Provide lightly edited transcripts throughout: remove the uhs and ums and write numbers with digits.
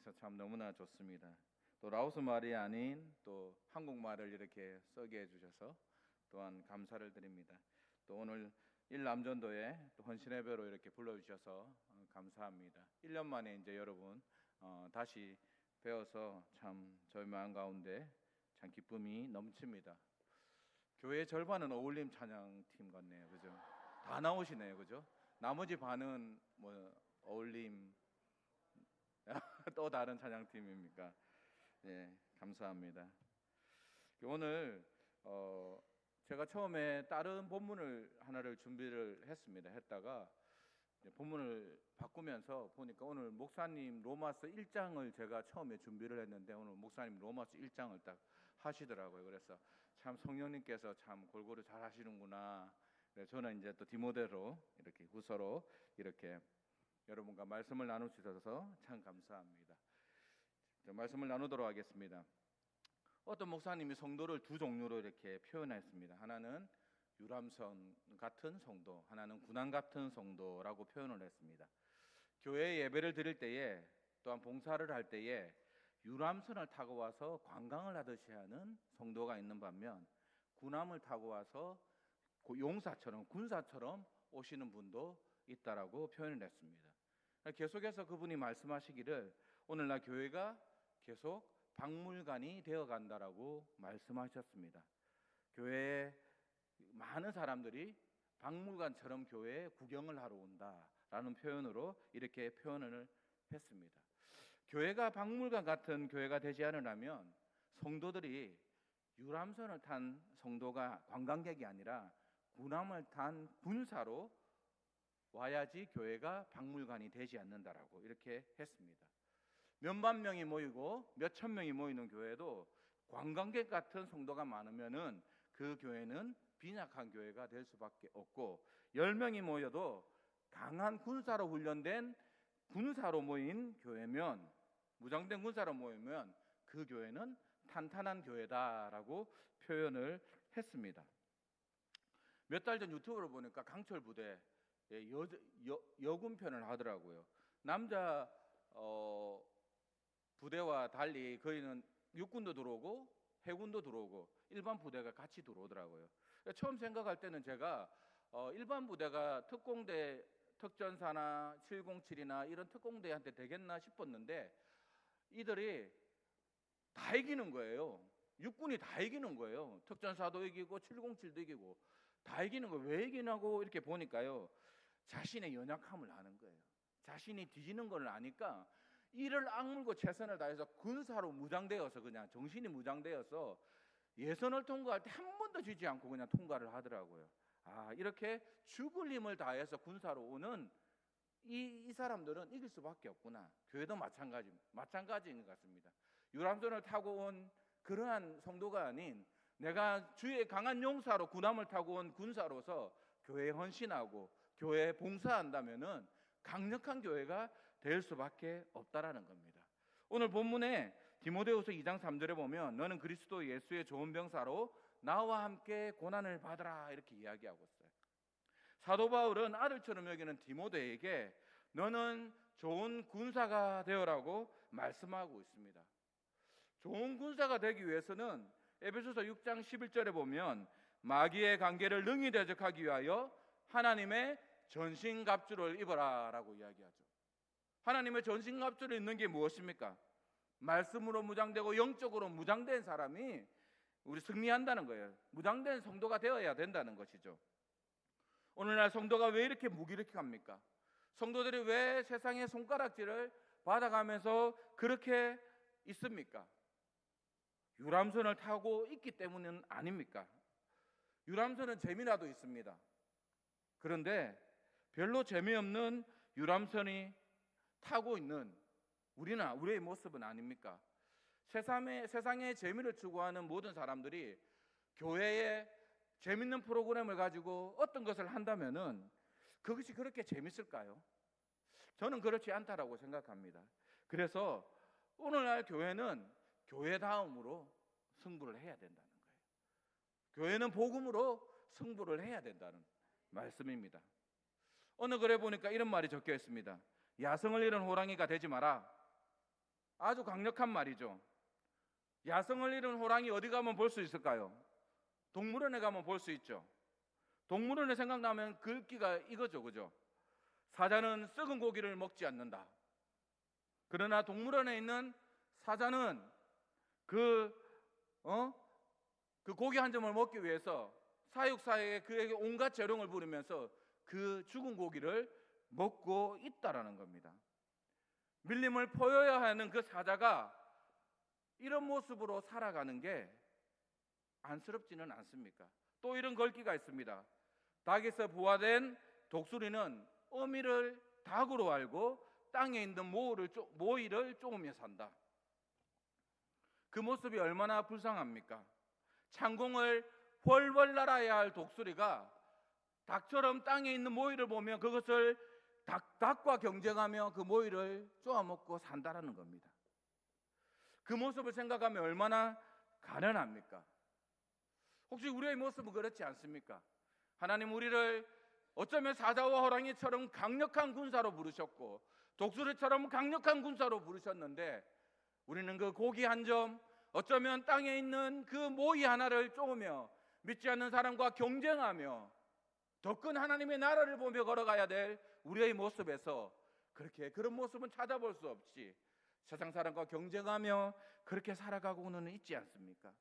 그래서 참 너무나 좋습니다. 또 라오스 말이 아닌 또 한국말을 이렇게 쓰게 해주셔서 또한 감사를 드립니다. 또 오늘 일남전도에 또 헌신예배로 이렇게 불러주셔서 감사합니다. 1년 만에 이제 여러분 다시 배워서 참 저희 마음 가운데 참 기쁨이 넘칩니다. 교회 절반은 어울림 찬양팀 같네요, 그죠? 다 나오시네요, 그죠? 나머지 반은 뭐 어울림 또 다른 찬양팀입니까? 예, 감사합니다. 오늘 제가 처음에 다른 본문을 하나를 준비를 했다가 본문을 바꾸면서 보니까 오늘 목사님 로마서 1장을 제가 처음에 준비를 했는데 오늘 목사님 로마서 1장을 딱 하시더라고요. 그래서 참 성령님께서 참 골고루 잘 하시는구나. 그래서 저는 이제 또 디모데로 이렇게 후서로 이렇게 여러분과 말씀을 나눌 수 있어서 참 감사합니다. 말씀을 나누도록 하겠습니다. 어떤 목사님이 성도를 두 종류로 이렇게 표현했습니다. 하나는 유람선 같은 성도, 하나는 군함 같은 성도라고 표현을 했습니다. 교회 예배를 드릴 때에 또한 봉사를 할 때에 유람선을 타고 와서 관광을 하듯이 하는 성도가 있는 반면 군함을 타고 와서 용사처럼 군사처럼 오시는 분도 있다라고 표현을 했습니다. 계속해서 그분이 말씀하시기를 오늘날 교회가 계속 박물관이 되어 간다라고 말씀하셨습니다. 교회에 많은 사람들이 박물관처럼 교회에 구경을 하러 온다라는 표현으로 이렇게 표현을 했습니다. 교회가 박물관 같은 교회가 되지 않으려면 성도들이 유람선을 탄 성도가 관광객이 아니라 군함을 탄 군사로 와야지 교회가 박물관이 되지 않는다라고 이렇게 했습니다. 몇만 명이 모이고 몇천 명이 모이는 교회도 관광객 같은 성도가 많으면은 그 교회는 빈약한 교회가 될 수밖에 없고 10명이 모여도 강한 군사로 훈련된 군사로 모인 교회면 무장된 군사로 모이면 그 교회는 탄탄한 교회다라고 표현을 했습니다. 몇 달 전 유튜브를 보니까 강철 부대 여군편을 하더라고요. 남자 부대와 달리 거기는 육군도 들어오고 해군도 들어오고 일반 부대가 같이 들어오더라고요. 처음 생각할 때는 제가 일반 부대가 특공대 특전사나 707이나 이런 특공대한테 되겠나 싶었는데 이들이 다 이기는 거예요. 육군이 다 이기는 거예요. 특전사도 이기고 707도 이기고 다 이기는 거예요. 왜 이기냐고 이렇게 보니까요, 자신의 연약함을 아는 거예요. 자신이 뒤지는 걸 아니까 이를 악물고 최선을 다해서 군사로 무장되어서 그냥 정신이 무장되어서 예선을 통과할 때 한 번도 지지 않고 그냥 통과를 하더라고요. 이렇게 죽을 힘을 다해서 군사로 오는 이 사람들은 이길 수밖에 없구나. 교회도 마찬가지인 것 같습니다. 유람선을 타고 온 그러한 성도가 아닌 내가 주의 강한 용사로 군함을 타고 온 군사로서 교회에 헌신하고 교회에 봉사한다면은 강력한 교회가 될 수밖에 없다라는 겁니다. 오늘 본문에 디모데후서 2장 3절에 보면 너는 그리스도 예수의 좋은 병사로 나와 함께 고난을 받으라 이렇게 이야기하고 있어요. 사도 바울은 아들처럼 여기는 디모데에게 너는 좋은 군사가 되어라고 말씀하고 있습니다. 좋은 군사가 되기 위해서는 에베소서 6장 11절에 보면 마귀의 관계를 능히 대적하기 위하여 하나님의 전신갑주를 입어라 라고 이야기하죠. 하나님의 전신갑주를 입는 게 무엇입니까? 말씀으로 무장되고 영적으로 무장된 사람이 우리 승리한다는 거예요. 무장된 성도가 되어야 된다는 것이죠. 오늘날 성도가 왜 이렇게 무기력합니까? 성도들이 왜 세상의 손가락질을 받아가면서 그렇게 있습니까? 유람선을 타고 있기 때문은 아닙니까? 유람선은 재미라도 있습니다. 그런데 별로 재미없는 유람선이 타고 있는 우리의 모습은 아닙니까? 세상의 재미를 추구하는 모든 사람들이 교회에 재밌는 프로그램을 가지고 어떤 것을 한다면은 그것이 그렇게 재밌을까요? 저는 그렇지 않다라고 생각합니다. 그래서 오늘날 교회는 교회다움으로 승부를 해야 된다는 거예요. 교회는 복음으로 승부를 해야 된다는 말씀입니다. 어느 글에 보니까 이런 말이 적혀 있습니다. 야성을 잃은 호랑이가 되지 마라. 아주 강력한 말이죠. 야성을 잃은 호랑이 어디 가면 볼 수 있을까요? 동물원에 가면 볼 수 있죠. 동물원에 생각나면 글귀가 이거죠, 그죠? 사자는 썩은 고기를 먹지 않는다. 그러나 동물원에 있는 사자는 그 고기 한 점을 먹기 위해서 사육사에게 그에게 온갖 재롱을 부리면서 그 죽은 고기를 먹고 있다라는 겁니다. 밀림을 포효해야 하는 그 사자가 이런 모습으로 살아가는 게 안쓰럽지는 않습니까? 또 이런 걸기가 있습니다. 닭에서 부화된 독수리는 어미를 닭으로 알고 땅에 있는 모이를 쪼으며 산다. 그 모습이 얼마나 불쌍합니까? 창공을 훨훨 날아야 할 독수리가 닭처럼 땅에 있는 모이를 보며 그것을 닭과 경쟁하며 그 모이를 쪼아먹고 산다라는 겁니다. 그 모습을 생각하면 얼마나 가련합니까? 혹시 우리의 모습은 그렇지 않습니까? 하나님 우리를 어쩌면 사자와 호랑이처럼 강력한 군사로 부르셨고 독수리처럼 강력한 군사로 부르셨는데 우리는 그 고기 한 점, 어쩌면 땅에 있는 그 모이 하나를 쪼으며 믿지 않는 사람과 경쟁하며 더 큰 하나님의 나라를 보며 걸어가야 될 우리의 모습에서 그런 모습은 찾아볼 수 없이 세상 사람과 경쟁하며 그렇게 살아가고는 있지 않습니까?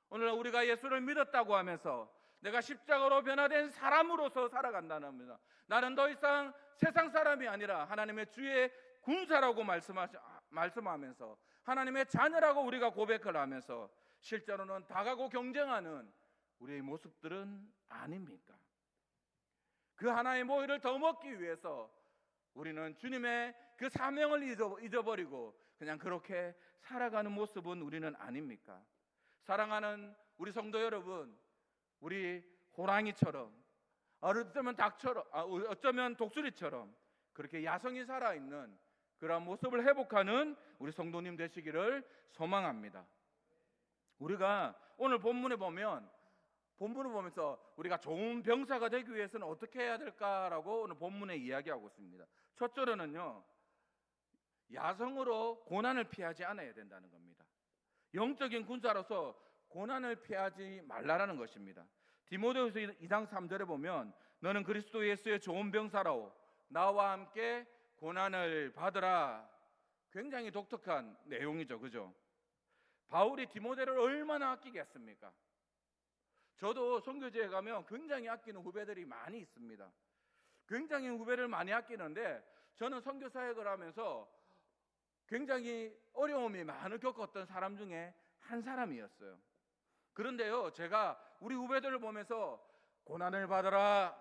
오늘 우리가 예수를 믿었다고 하면서 내가 십자가로 변화된 사람으로서 살아간다는 겁니다. 나는 더 이상 세상 사람이 아니라 하나님의 주의 군사라고 말씀하면서 하나님의 자녀라고 우리가 고백을 하면서 실제로는 닭하고 경쟁하는 우리의 모습들은 아닙니까? 그 하나의 모이를 더 먹기 위해서 우리는 주님의 그 사명을 잊어버리고 그냥 그렇게 살아가는 모습은 우리는 아닙니까? 사랑하는 우리 성도 여러분, 우리 호랑이처럼 어쩌면 닭처럼 어쩌면 독수리처럼 그렇게 야성이 살아있는 그런 모습을 회복하는 우리 성도님 되시기를 소망합니다. 우리가 오늘 본문을 보면서 우리가 좋은 병사가 되기 위해서는 어떻게 해야 될까라고 오늘 본문에 이야기하고 있습니다. 첫째로는요, 야성으로 고난을 피하지 않아야 된다는 겁니다. 영적인 군사로서 고난을 피하지 말라라는 것입니다. 디모데후서 2장 3절에 보면 너는 그리스도 예수의 좋은 병사로 나와 함께 고난을 받으라. 굉장히 독특한 내용이죠, 그죠? 바울이 디모데를 얼마나 아끼겠습니까? 저도 선교지에 가면 굉장히 아끼는 후배들이 많이 있습니다. 굉장히 후배를 많이 아끼는데 저는 선교 사역을 하면서 굉장히 어려움이 많이 겪었던 사람 중에 한 사람이었어요. 그런데요, 제가 우리 후배들을 보면서 고난을 받으라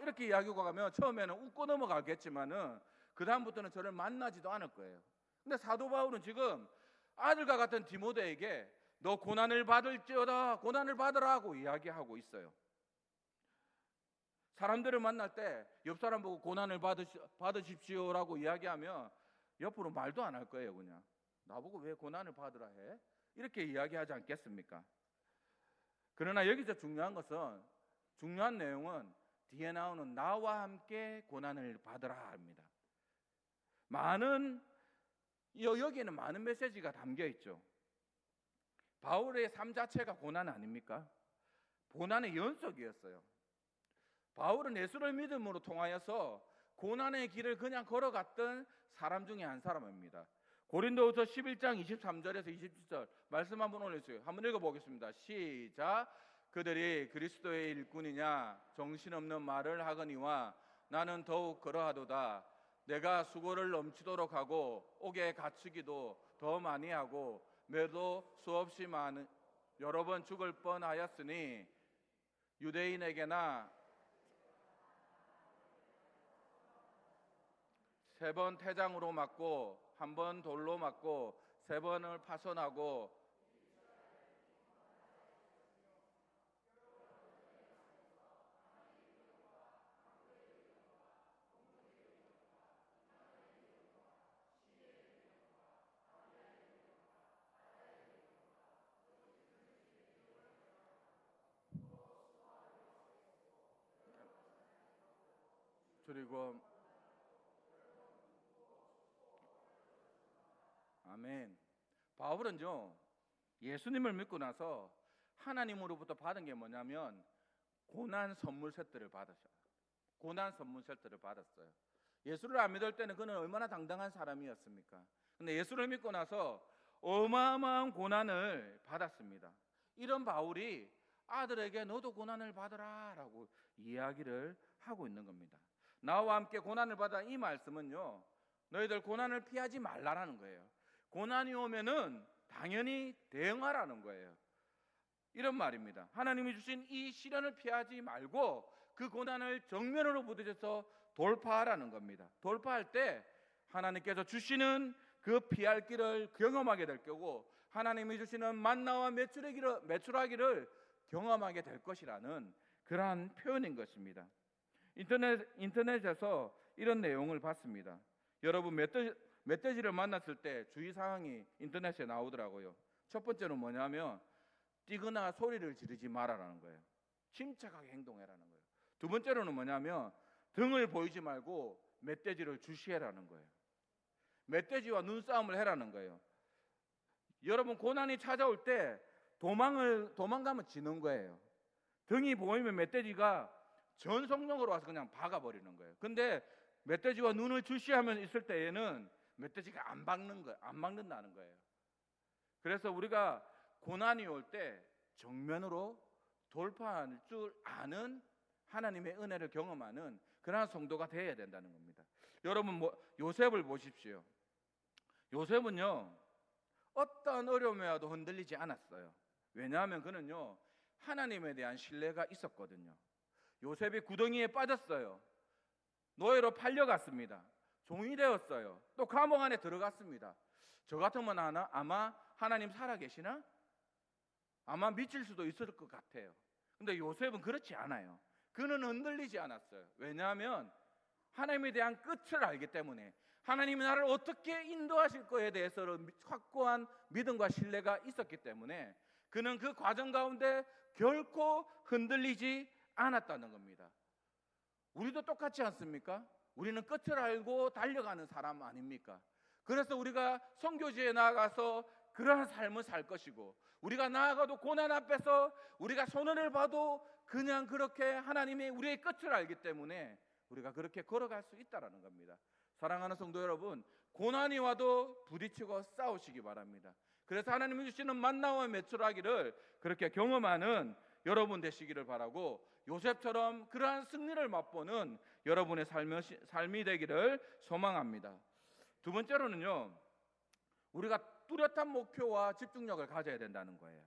이렇게 이야기하고 가면 처음에는 웃고 넘어가겠지만은 그 다음부터는 저를 만나지도 않을 거예요. 근데 사도 바울은 지금 아들과 같은 디모데에게 너 고난을 받을지어다, 고난을 받으라고 이야기하고 있어요. 사람들을 만날 때 옆 사람 보고 고난을 받으십시오라고 이야기하면 옆으로 말도 안 할 거예요. 그냥 나보고 왜 고난을 받으라 해? 이렇게 이야기하지 않겠습니까? 그러나 여기서 중요한 내용은 뒤에 나오는 나와 함께 고난을 받으라 합니다. 여기에는 많은 메시지가 담겨 있죠. 바울의 삶 자체가 고난 아닙니까? 고난의 연속이었어요. 바울은 예수를 믿음으로 통하여서 고난의 길을 그냥 걸어갔던 사람 중에 한 사람입니다. 고린도후서 11장 23절에서 27절 말씀 한번 올려주세요. 한번 읽어보겠습니다. 시작. 그들이 그리스도의 일꾼이냐 정신없는 말을 하거니와 나는 더욱 그러하도다. 내가 수고를 넘치도록 하고 옥에 갇히기도 더 많이 하고 매도 수없이 많은 여러 번 죽을 뻔하였으니 유대인에게나 3번 태장으로 맞고 1번 돌로 맞고 3번을 파손하고 그리고 아멘. 바울은요, 예수님을 믿고 나서 하나님으로부터 받은 게 뭐냐면 고난 선물 세트를 받았어요. 고난 선물 세트를 받았어요. 예수를 안 믿을 때는 그는 얼마나 당당한 사람이었습니까? 근데 예수를 믿고 나서 어마어마한 고난을 받았습니다. 이런 바울이 아들에게 너도 고난을 받으라 라고 이야기를 하고 있는 겁니다. 나와 함께 고난을 받아, 이 말씀은요, 너희들 고난을 피하지 말라라는 거예요. 고난이 오면은 당연히 대응하라는 거예요. 이런 말입니다. 하나님이 주신 이 시련을 피하지 말고 그 고난을 정면으로 부딪혀서 돌파하라는 겁니다. 돌파할 때 하나님께서 주시는 그 피할 길을 경험하게 될 거고, 하나님이 주시는 만나와 메추라기를 경험하게 될 것이라는 그러한 표현인 것입니다. 인터넷에서 이런 내용을 봤습니다. 여러분, 멧돼지를 만났을 때 주의사항이 인터넷에 나오더라고요. 첫 번째는 뭐냐면 뛰거나 소리를 지르지 말아라는 거예요. 침착하게 행동해라는 거예요. 두 번째로는 뭐냐면 등을 보이지 말고 멧돼지를 주시해라는 거예요. 멧돼지와 눈싸움을 해라는 거예요. 여러분, 고난이 찾아올 때 도망가면 지는 거예요. 등이 보이면 멧돼지가 전속력으로 와서 그냥 박아버리는 거예요. 근데 멧돼지와 눈을 주시하면 있을 때에는 멧돼지가 안 박는다는 거예요. 그래서 우리가 고난이 올 때 정면으로 돌파할 줄 아는 하나님의 은혜를 경험하는 그러한 성도가 되어야 된다는 겁니다. 여러분, 요셉을 보십시오. 요셉은요, 어떤 어려움에 와도 흔들리지 않았어요. 왜냐하면 그는요, 하나님에 대한 신뢰가 있었거든요. 요셉이 구덩이에 빠졌어요. 노예로 팔려갔습니다. 종이 되었어요. 또 감옥 안에 들어갔습니다. 저 같으면 아마 하나님 살아계시나? 아마 미칠 수도 있을 것 같아요. 근데 요셉은 그렇지 않아요. 그는 흔들리지 않았어요. 왜냐하면 하나님에 대한 끝을 알기 때문에, 하나님이 나를 어떻게 인도하실 거에 대해서 확고한 믿음과 신뢰가 있었기 때문에 그는 그 과정 가운데 결코 흔들리지 않았다는 겁니다. 우리도 똑같지 않습니까? 우리는 끝을 알고 달려가는 사람 아닙니까? 그래서 우리가 선교지에 나아가서 그러한 삶을 살 것이고, 우리가 나아가도 고난 앞에서 우리가 손해를 봐도 그냥 그렇게 하나님이 우리의 끝을 알기 때문에 우리가 그렇게 걸어갈 수 있다는 겁니다. 사랑하는 성도 여러분, 고난이 와도 부딪히고 싸우시기 바랍니다. 그래서 하나님이 주시는 만나와 메추라기를 그렇게 경험하는 여러분 되시기를 바라고, 요셉처럼 그러한 승리를 맛보는 여러분의 삶이 되기를 소망합니다. 두 번째로는요, 우리가 뚜렷한 목표와 집중력을 가져야 된다는 거예요.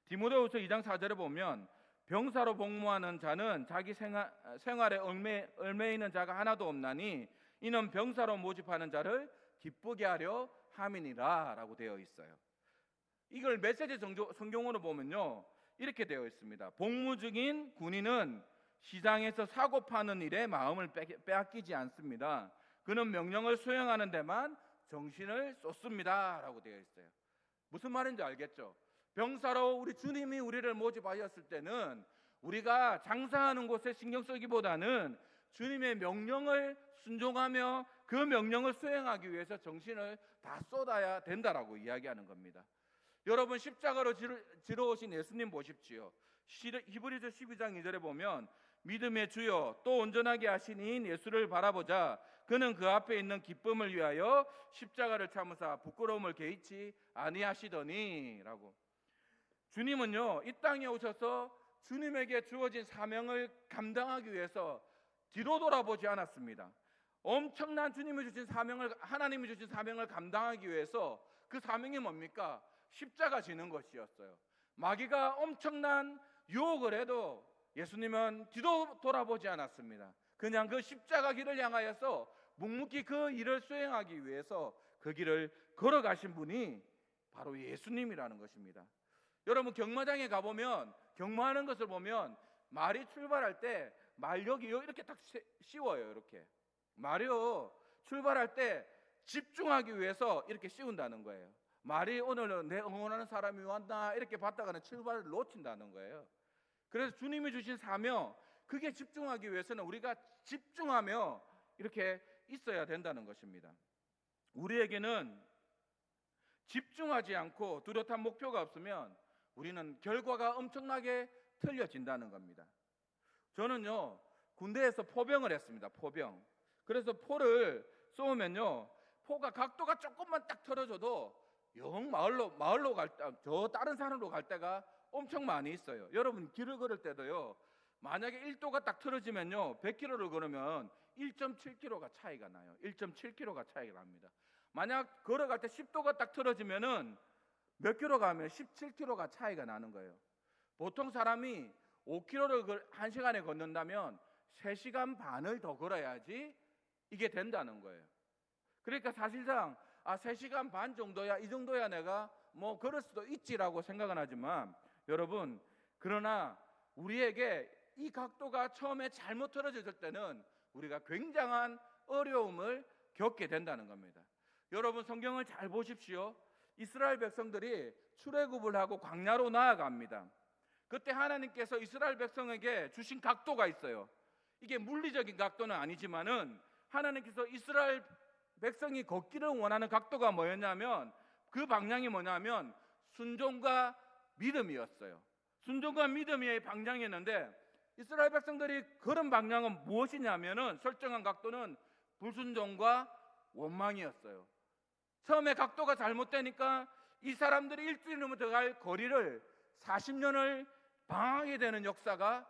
디모데후서 2장 4절에 보면 병사로 복무하는 자는 자기 생활에 얽매이는 자가 하나도 없나니 이는 병사로 모집하는 자를 기쁘게 하려 함이니라 라고 되어 있어요. 이걸 메시지 성경으로 보면요, 이렇게 되어 있습니다. 복무 중인 군인은 시장에서 사고 파는 일에 마음을 빼앗기지 않습니다. 그는 명령을 수행하는 데만 정신을 쏟습니다 라고 되어 있어요. 무슨 말인지 알겠죠? 병사로 우리 주님이 우리를 모집하셨을 때는 우리가 장사하는 곳에 신경 쓰기보다는 주님의 명령을 순종하며 그 명령을 수행하기 위해서 정신을 다 쏟아야 된다라고 이야기하는 겁니다. 여러분, 십자가로 지러 오신 예수님 보십시오. 히브리서 12장 2절에 보면 믿음의 주여 또 온전하게 하신 이인 예수를 바라보자. 그는 그 앞에 있는 기쁨을 위하여 십자가를 참으사 부끄러움을 개의치 아니하시더니 라고. 주님은요, 이 땅에 오셔서 주님에게 주어진 사명을 감당하기 위해서 뒤로 돌아보지 않았습니다. 엄청난 주님이 주신 사명을, 하나님이 주신 사명을 감당하기 위해서 그 사명이 뭡니까? 십자가 지는 것이었어요. 마귀가 엄청난 유혹을 해도 예수님은 뒤도 돌아보지 않았습니다. 그냥 그 십자가 길을 향하여서 묵묵히 그 일을 수행하기 위해서 그 길을 걸어가신 분이 바로 예수님이라는 것입니다. 여러분, 경마장에 가보면 경마하는 것을 보면 말이 출발할 때 말력이 이렇게 딱 씌워요. 이렇게 말이요, 출발할 때 집중하기 위해서 이렇게 씌운다는 거예요. 말이 오늘은 내 응원하는 사람이 왔나 이렇게 봤다가는 출발을 놓친다는 거예요. 그래서 주님이 주신 사명, 그게 집중하기 위해서는 우리가 집중하며 이렇게 있어야 된다는 것입니다. 우리에게는 집중하지 않고 뚜렷한 목표가 없으면 우리는 결과가 엄청나게 틀려진다는 겁니다. 저는요, 군대에서 포병을 했습니다. 포병. 그래서 포를 쏘면요, 포가 각도가 조금만 딱 틀어져도 영 마을로 저 다른 산으로 갈 때가 엄청 많이 있어요. 여러분 길을 걸을 때도요, 만약에 1도가 딱 틀어지면요, 100km를 걸으면 1.7km가 차이가 나요. 1.7km가 차이가 납니다. 만약 걸어갈 때 10도가 딱 틀어지면은 몇 킬로 가면 17km가 차이가 나는 거예요. 보통 사람이 5km를 1시간에 걷는다면 3시간 반을 더 걸어야지 이게 된다는 거예요. 그러니까 사실상 3시간 반 정도야, 이 정도야 내가 뭐 걸을 수도 있지라고 생각은 하지만, 여러분, 그러나 우리에게 이 각도가 처음에 잘못 틀어졌을 때는 우리가 굉장한 어려움을 겪게 된다는 겁니다. 여러분 성경을 잘 보십시오. 이스라엘 백성들이 출애굽을 하고 광야로 나아갑니다. 그때 하나님께서 이스라엘 백성에게 주신 각도가 있어요. 이게 물리적인 각도는 아니지만은 하나님께서 이스라엘 백성이 걷기를 원하는 각도가 뭐였냐면, 그 방향이 뭐냐면 순종과 믿음이었어요. 순종과 믿음의 방향이었는데, 이스라엘 백성들이 걸은 방향은 무엇이냐면은, 설정한 각도는 불순종과 원망이었어요. 처음에 각도가 잘못되니까 이 사람들이 일주일 넘어 들어갈 거리를 40년을 방황하게 되는 역사가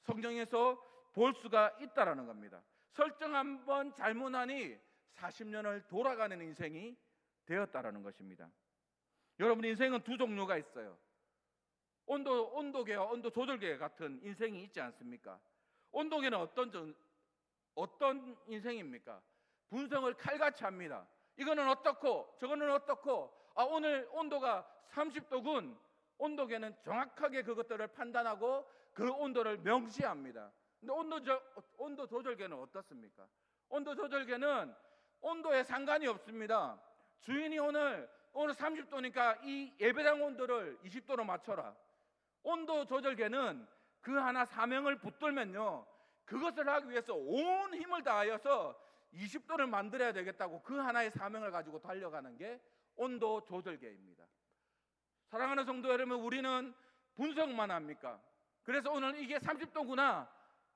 성경에서 볼 수가 있다라는 겁니다. 설정 한번 잘못하니 40년을 돌아가는 인생이 되었다라는 것입니다. 여러분, 인생은 두 종류가 있어요. 온도계와 온도 조절계 같은 인생이 있지 않습니까? 온도계는 어떤 인생입니까? 분석을 칼같이 합니다. 이거는 어떻고 저거는 어떻고, 오늘 온도가 30도군, 온도계는 정확하게 그것들을 판단하고 그 온도를 명시합니다. 근데 온도 조절계는 어떻습니까? 온도 조절계는 온도에 상관이 없습니다. 주인이 오늘 30도니까 이 예배당 온도를 20도로 맞춰라. 온도 조절계는 그 하나 사명을 붙들면요, 그것을 하기 위해서 온 힘을 다하여서 20도를 만들어야 되겠다고 그 하나의 사명을 가지고 달려가는 게 온도 조절계입니다. 사랑하는 성도 여러분, 우리는 분석만 합니까? 그래서 오늘 이게 30도구나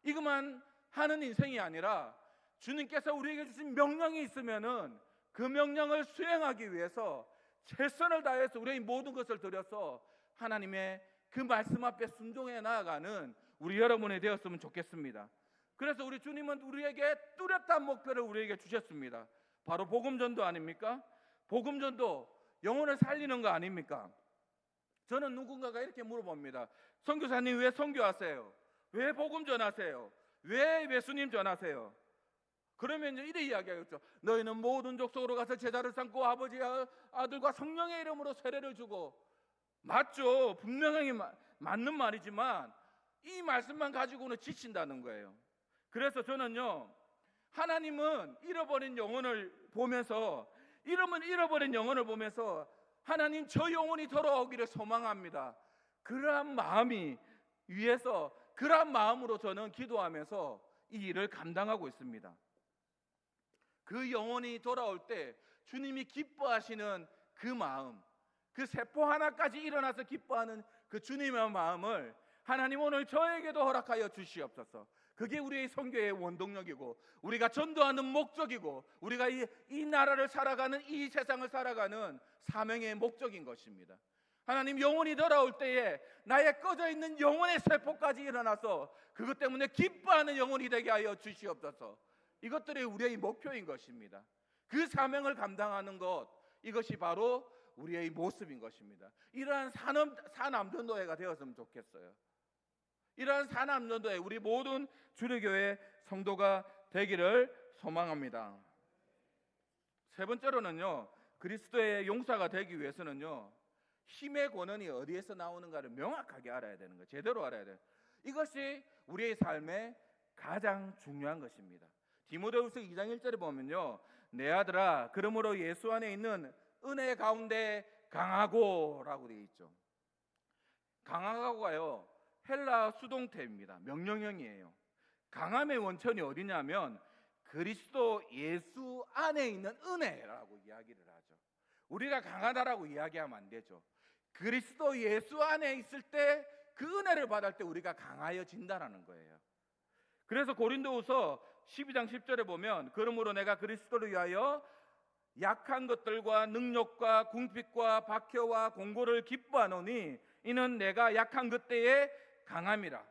이것만 하는 인생이 아니라, 주님께서 우리에게 주신 명령이 있으면은 그 명령을 수행하기 위해서 최선을 다해서 우리의 모든 것을 들여서 하나님의 그 말씀 앞에 순종해 나아가는 우리 여러분이 되었으면 좋겠습니다. 그래서 우리 주님은 우리에게 뚜렷한 목표를 우리에게 주셨습니다. 바로 복음전도 아닙니까? 복음전도, 영혼을 살리는 거 아닙니까? 저는 누군가가 이렇게 물어봅니다. 선교사님 왜 선교하세요? 왜 복음 전하세요? 왜 예수님 전하세요? 그러면 이제 이래 이야기하겠죠. 너희는 모든 족속으로 가서 제자를 삼고 아버지와 아들과 성령의 이름으로 세례를 주고. 맞죠? 분명히 맞는 말이지만 이 말씀만 가지고는 지친다는 거예요. 그래서 저는요, 하나님은 잃어버린 영혼을 보면서, 잃어버린 영혼을 보면서 하나님 저 영혼이 돌아오기를 소망합니다. 그러한 마음이 위해서, 그러한 마음으로 저는 기도하면서 이 일을 감당하고 있습니다. 그 영혼이 돌아올 때 주님이 기뻐하시는 그 마음, 그 세포 하나까지 일어나서 기뻐하는 그 주님의 마음을 하나님 오늘 저에게도 허락하여 주시옵소서. 그게 우리의 선교의 원동력이고, 우리가 전도하는 목적이고, 우리가 이 나라를 살아가는, 이 세상을 살아가는 사명의 목적인 것입니다. 하나님, 영혼이 돌아올 때에 나의 꺼져 있는 영혼의 세포까지 일어나서 그것 때문에 기뻐하는 영혼이 되게 하여 주시옵소서. 이것들이 우리의 목표인 것입니다. 그 사명을 감당하는 것, 이것이 바로 우리의 모습인 것입니다. 이러한 사남전도회가 되었으면 좋겠어요. 이러한 사남전도회, 우리 모든 주례교회 성도가 되기를 소망합니다. 세 번째로는요, 그리스도의 용사가 되기 위해서는요, 힘의 권한이 어디에서 나오는가를 명확하게 알아야 되는 거예요. 제대로 알아야 돼요. 이것이 우리의 삶의 가장 중요한 것입니다. 디모데후서 2장 1절에 보면요, 내 아들아, 그러므로 예수 안에 있는 은혜 가운데 강하고라고 되어 있죠. 강하고가요, 헬라 수동태입니다. 명령형이에요. 강함의 원천이 어디냐면 그리스도 예수 안에 있는 은혜라고 이야기를 하죠. 우리가 강하다라고 이야기하면 안 되죠. 그리스도 예수 안에 있을 때 그 은혜를 받을 때 우리가 강하여진다라는 거예요. 그래서 고린도후서 12장 10절에 보면 그러므로 내가 그리스도를 위하여 약한 것들과 능력과 궁핍과 박해와 공고를 기뻐하노니 이는 내가 약한 그때에 강함이라.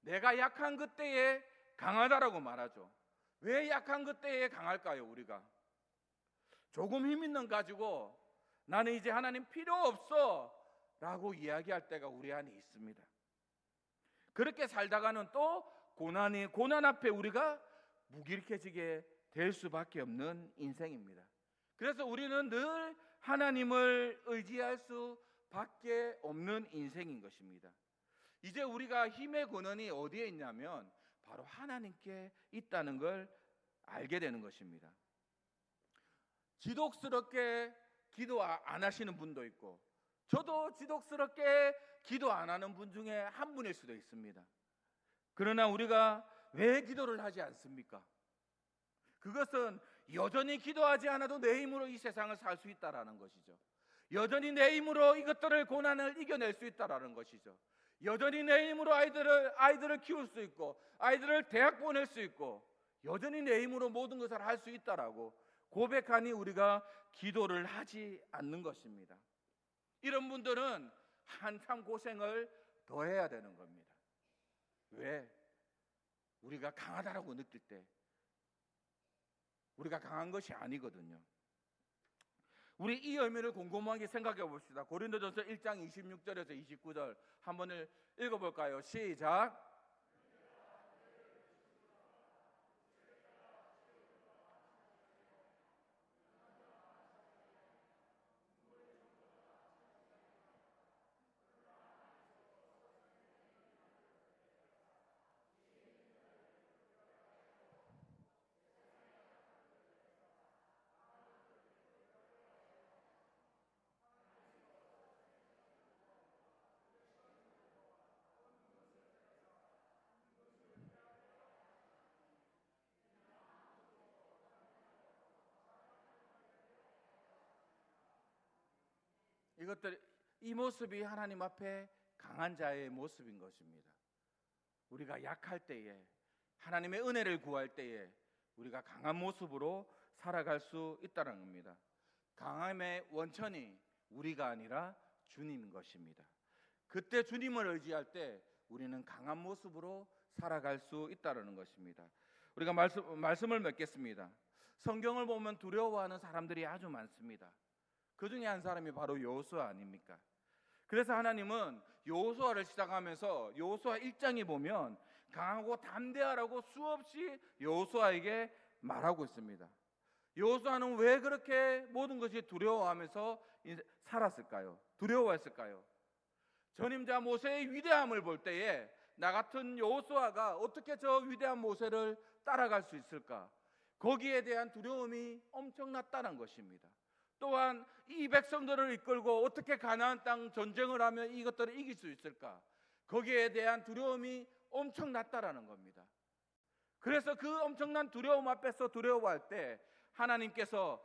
내가 약한 그때에 강하다라고 말하죠. 왜 약한 그때에 강할까요? 우리가 조금 힘 있는 가지고 나는 이제 하나님 필요 없어 라고 이야기할 때가 우리 안에 있습니다. 그렇게 살다가는 또 고난 앞에 우리가 무기력해지게 될 수밖에 없는 인생입니다. 그래서 우리는 늘 하나님을 의지할 수밖에 없는 인생인 것입니다. 이제 우리가 힘의 근원이 어디에 있냐면 바로 하나님께 있다는 걸 알게 되는 것입니다. 지독스럽게 기도 안 하시는 분도 있고, 저도 지독스럽게 기도 안 하는 분 중에 한 분일 수도 있습니다. 그러나 우리가 왜 기도를 하지 않습니까? 그것은 여전히 기도하지 않아도 내 힘으로 이 세상을 살 수 있다라는 것이죠. 여전히 내 힘으로 이것들을 고난을 이겨낼 수 있다라는 것이죠. 여전히 내 힘으로 아이들을 키울 수 있고 아이들을 대학 보낼 수 있고 여전히 내 힘으로 모든 것을 할 수 있다라고 고백하니 우리가 기도를 하지 않는 것입니다. 이런 분들은 한참 고생을 더 해야 되는 겁니다. 왜? 우리가 강하다라고 느낄 때 우리가 강한 것이 아니거든요. 우리 이 의미를 곰곰하게 생각해 봅시다. 고린도전서 1장 26절에서 29절 한번 읽어볼까요? 시작. 이 모습이 하나님 앞에 강한 자의 모습인 것입니다. 우리가 약할 때에 하나님의 은혜를 구할 때에 우리가 강한 모습으로 살아갈 수 있다는 겁니다. 강함의 원천이 우리가 아니라 주님인 것입니다. 그때 주님을 의지할 때 우리는 강한 모습으로 살아갈 수 있다는 것입니다. 우리가 말씀을 맺겠습니다. 성경을 보면 두려워하는 사람들이 아주 많습니다. 그 중에 한 사람이 바로 여호수아 아닙니까? 그래서 하나님은 여호수아를 시작하면서 여호수아 1장에 보면 강하고 담대하라고 수없이 여호수아에게 말하고 있습니다. 여호수아는 왜 그렇게 모든 것이 두려워하면서 살았을까요? 두려워했을까요? 전임자 모세의 위대함을 볼 때에 나 같은 여호수아가 어떻게 저 위대한 모세를 따라갈 수 있을까? 거기에 대한 두려움이 엄청났다는 것입니다. 또한 이 백성들을 이끌고 어떻게 가나안 땅 전쟁을 하면 이것들을 이길 수 있을까? 거기에 대한 두려움이 엄청났다라는 겁니다. 그래서 그 엄청난 두려움 앞에서 두려워할 때 하나님께서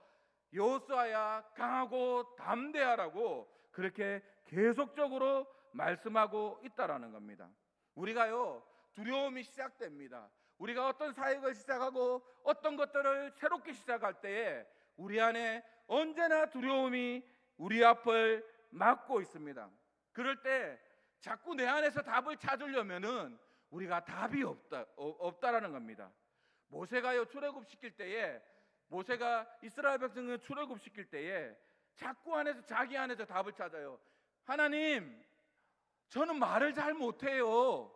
여호수아야 강하고 담대하라고 그렇게 계속적으로 말씀하고 있다라는 겁니다. 우리가요 두려움이 시작됩니다. 우리가 어떤 사역을 시작하고 어떤 것들을 새롭게 시작할 때에 우리 안에 언제나 두려움이 우리 앞을 막고 있습니다. 그럴 때 자꾸 내 안에서 답을 찾으려면은 우리가 답이 없다라는 겁니다. 모세가요 출애굽시킬 때에 모세가 이스라엘 백성을 출애굽시킬 때에 자꾸 자기 안에서 답을 찾아요. 하나님, 저는 말을 잘 못해요.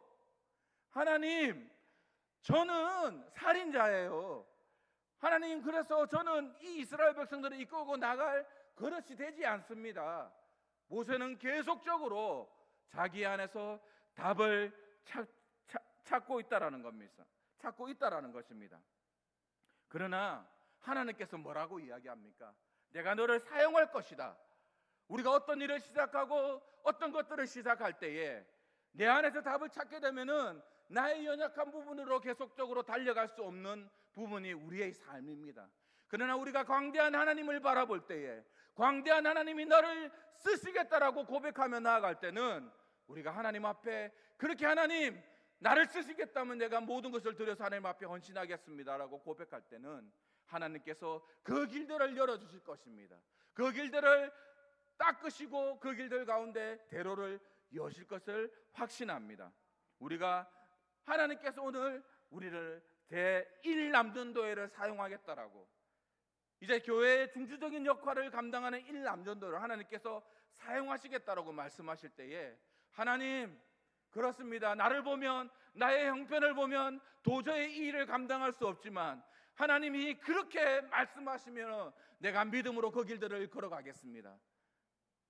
하나님, 저는 살인자예요. 하나님, 그래서 저는 이 이스라엘 백성들을 이끌고 나갈 그릇이 되지 않습니다. 모세는 계속적으로 자기 안에서 답을 찾고 있다라는 겁니다. 찾고 있다라는 것입니다. 그러나 하나님께서 뭐라고 이야기합니까? 내가 너를 사용할 것이다. 우리가 어떤 일을 시작하고 어떤 것들을 시작할 때에 내 안에서 답을 찾게 되면은 나의 연약한 부분으로 계속적으로 달려갈 수 없는 부분이 우리의 삶입니다. 그러나 우리가 광대한 하나님을 바라볼 때에 광대한 하나님이 너를 쓰시겠다라고 고백하며 나아갈 때는 우리가 하나님 앞에 그렇게 하나님 나를 쓰시겠다면 내가 모든 것을 들여서 하나님 앞에 헌신하겠습니다라고 고백할 때는 하나님께서 그 길들을 열어주실 것입니다. 그 길들을 닦으시고 그 길들 가운데 대로를 여실 것을 확신합니다. 우리가 하나님께서 오늘 우리를 제1남전도회를 사용하겠다라고, 이제 교회의 중추적인 역할을 감당하는 1남전도회를 하나님께서 사용하시겠다라고 말씀하실 때에 하나님, 그렇습니다. 나를 보면, 나의 형편을 보면 도저히 이 일을 감당할 수 없지만 하나님이 그렇게 말씀하시면 내가 믿음으로 그 길들을 걸어가겠습니다.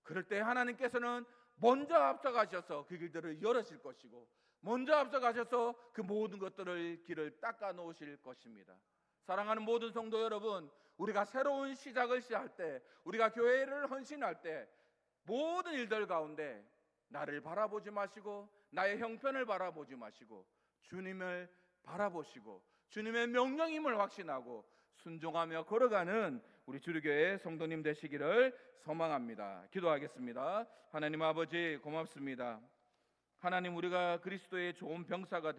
그럴 때 하나님께서는 먼저 앞서가셔서 그 길들을 열으실 것이고, 먼저 앞서가셔서 그 모든 것들을 길을 닦아 놓으실 것입니다. 사랑하는 모든 성도 여러분, 우리가 새로운 시작을 시작할 때, 우리가 교회를 헌신할 때 모든 일들 가운데 나를 바라보지 마시고 나의 형편을 바라보지 마시고 주님을 바라보시고 주님의 명령임을 확신하고 순종하며 걸어가는 우리 주류교회 성도님 되시기를 소망합니다. 기도하겠습니다. 하나님 아버지, 고맙습니다. 하나님, 우리가 그리스도의 좋은 병사가